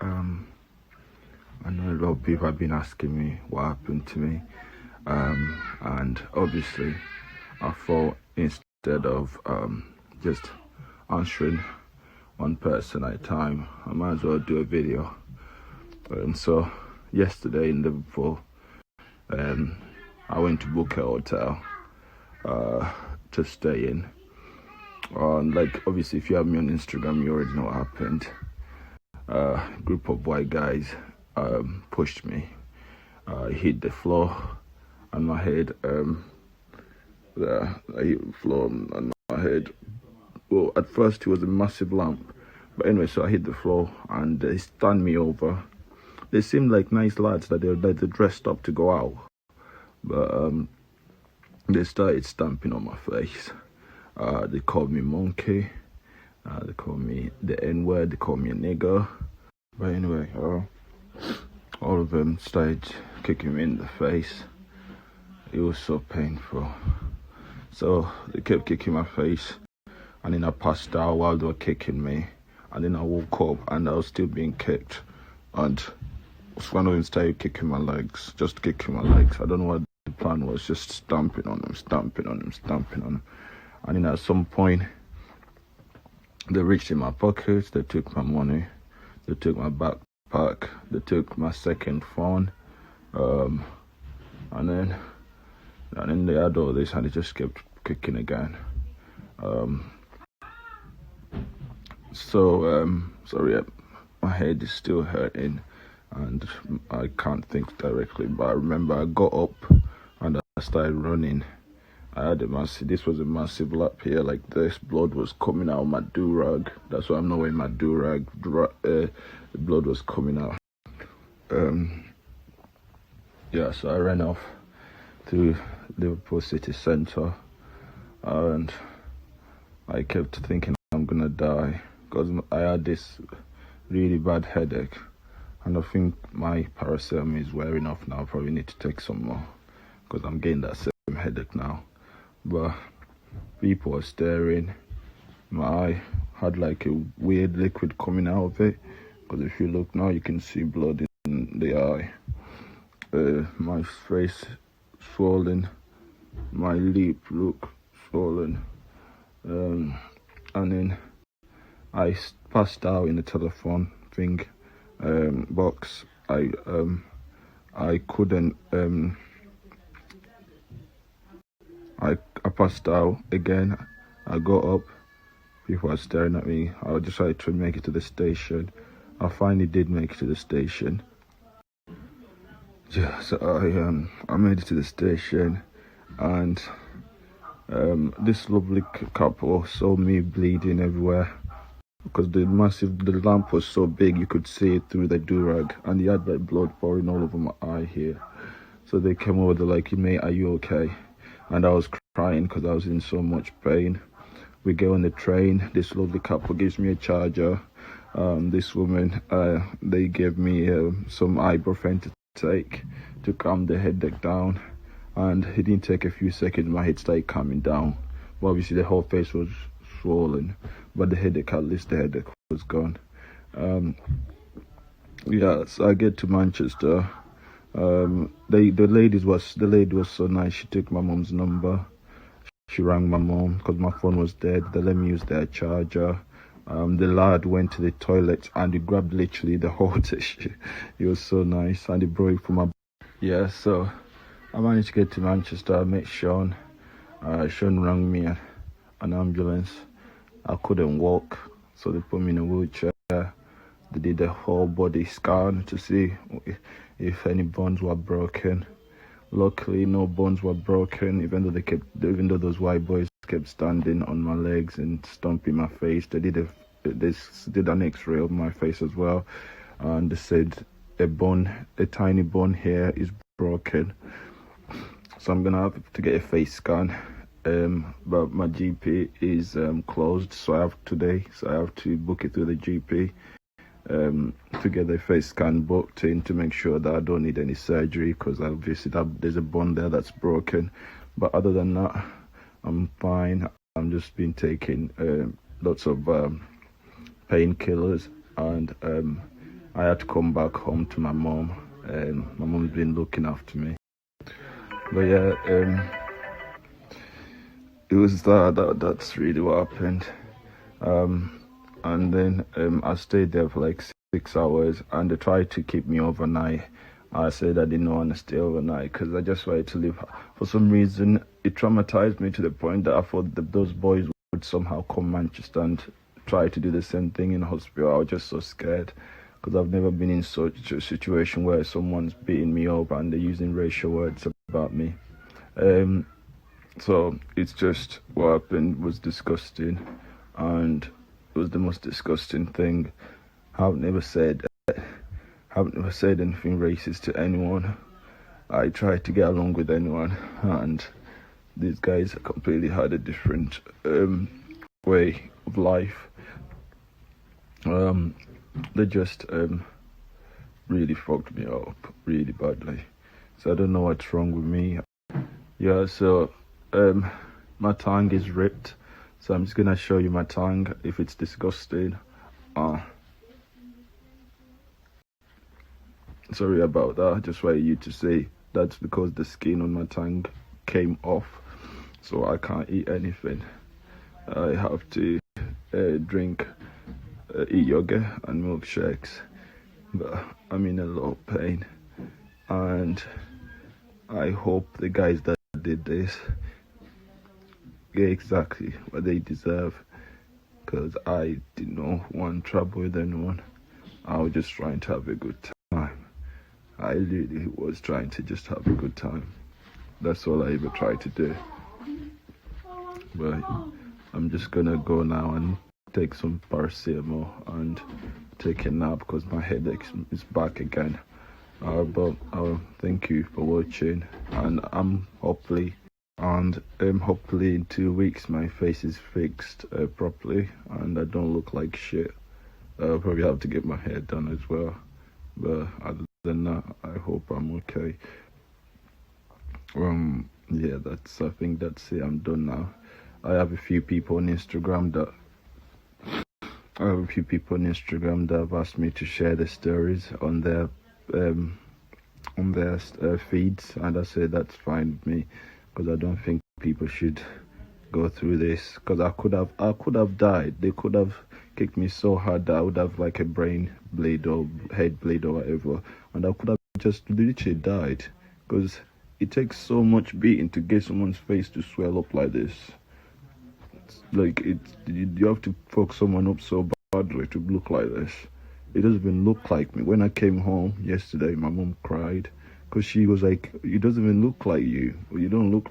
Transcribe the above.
I know a lot of people have been asking me what happened to me, and obviously, I thought instead of just answering one person at a time, I might as well do a video. So, yesterday in Liverpool, I went to book a hotel to stay in. Like, obviously, if you have me on Instagram, you already know what happened. A group of white guys pushed me, hit the floor on my head. I hit the floor on my head. Well, at first it was a massive lump, but anyway, so I hit the floor and they stunned me over. They seemed like nice lads that they dressed up to go out, but they started stamping on my face. They called me monkey. They called me the N-word. They called me a nigger. But anyway, all of them started kicking me in the face. It was so painful. So they kept kicking my face, and then I passed out while they were kicking me. And then I woke up and I was still being kicked. And one of them started kicking my legs, just kicking my legs. I don't know what the plan was, just stamping on them, stamping on them, stamping on them. And then at some point, they reached in my pockets, they took my money, they took my backpack, they took my second phone, and then they had all this and they just kept kicking again. Sorry, my head is still hurting and I can't think directly, but I remember I got up and I started running. This was a massive lap here like this. Blood was coming out of my do-rag. That's why I'm not wearing my do-rag. The blood was coming out. So I ran off to Liverpool city centre and I kept thinking I'm gonna die because I had this really bad headache and I think my paracetamol is wearing off now. I probably need to take some more because I'm getting that same headache now. But people were staring. My eye had like a weird liquid coming out of it because if you look now you can see blood in the eye. My face swollen, my lip look swollen, and then I passed out in the telephone thing box. I couldn't. I passed out again. I got up. People were staring at me. I decided to make it to the station. I finally did make it to the station. Yeah, so I made it to the station, and this lovely couple saw me bleeding everywhere because the lamp was so big you could see it through the do-rag, and he had like blood pouring all over my eye here. So they came over, they're like, "Mate, are you okay?" And I was crying because I was in so much pain. We go on the train. This lovely couple gives me a charger. This woman, they gave me some ibuprofen to take to calm the headache down, and it didn't take a few seconds. My head started calming down. But obviously, the whole face was swollen, but the headache, at least the headache was gone. So I get to Manchester. The lady was so nice. She took my mom's number. She rang my mom because my phone was dead. They let me use their charger. The lad went to the toilet and he grabbed literally the whole tissue. He was so nice and he brought it for my. So I managed to get to Manchester. I met Sean. Sean rang me an ambulance. I couldn't walk, so they put me in a wheelchair. They did a whole body scan to see if any bones were broken. Luckily, no bones were broken, even though those white boys kept standing on my legs and stomping my face. They did an X-ray of my face as well, and they said a tiny bone here is broken. So I'm gonna have to get a face scan. But my GP is closed, so I have to book it through the GP. To get the face scan booked in to make sure that I don't need any surgery because obviously there's a bone there that's broken. But other than that, I'm fine. I'm just been taking lots of painkillers and I had to come back home to my mom, and my mom's been looking after me. But yeah, it was that's really what happened. And then I stayed there for like 6 hours, and they tried to keep me overnight. I said I didn't want to stay overnight because I just wanted to leave. For some reason, it traumatized me to the point that I thought that those boys would somehow come Manchester and try to do the same thing in hospital. I was just so scared because I've never been in such a situation where someone's beating me up and they're using racial words about me. So it's just what happened was disgusting, and it was the most disgusting thing. I've never said anything racist to anyone. I tried to get along with anyone, and these guys completely had a different way of life. They just really fucked me up really badly. So I don't know what's wrong with me. Yeah, so my tongue is ripped. So I'm just gonna show you my tongue if it's disgusting. Sorry about that. I just wanted you to see that's because the skin on my tongue came off, so I can't eat anything. I have to eat yogurt and milkshakes, but I'm in a lot of pain, and I hope the guys that did this get exactly what they deserve, because I did not want trouble with anyone. I was just trying to have a good time. I really was trying to just have a good time. That's all I ever tried to do. But I'm just gonna go now and take some paracetamol and take a nap because my headache is back again. But thank you for watching, and hopefully in 2 weeks my face is fixed properly and I don't look like shit. I'll probably have to get my hair done as well. But other than that, I hope I'm okay. Yeah, I think that's it. I'm done now. I have a few people on Instagram that have asked me to share the stories on their feeds, and I said that's fine with me because I don't think people should go through this, because I could have died. They could have kicked me so hard that I would have like a brain bleed or head bleed or whatever, and I could have just literally died, because it takes so much beating to get someone's face to swell up like this. It's like you have to fuck someone up so badly to look like this. It doesn't even look like me. When I came home yesterday, my mom cried because she was like, "It doesn't even look like you. You don't look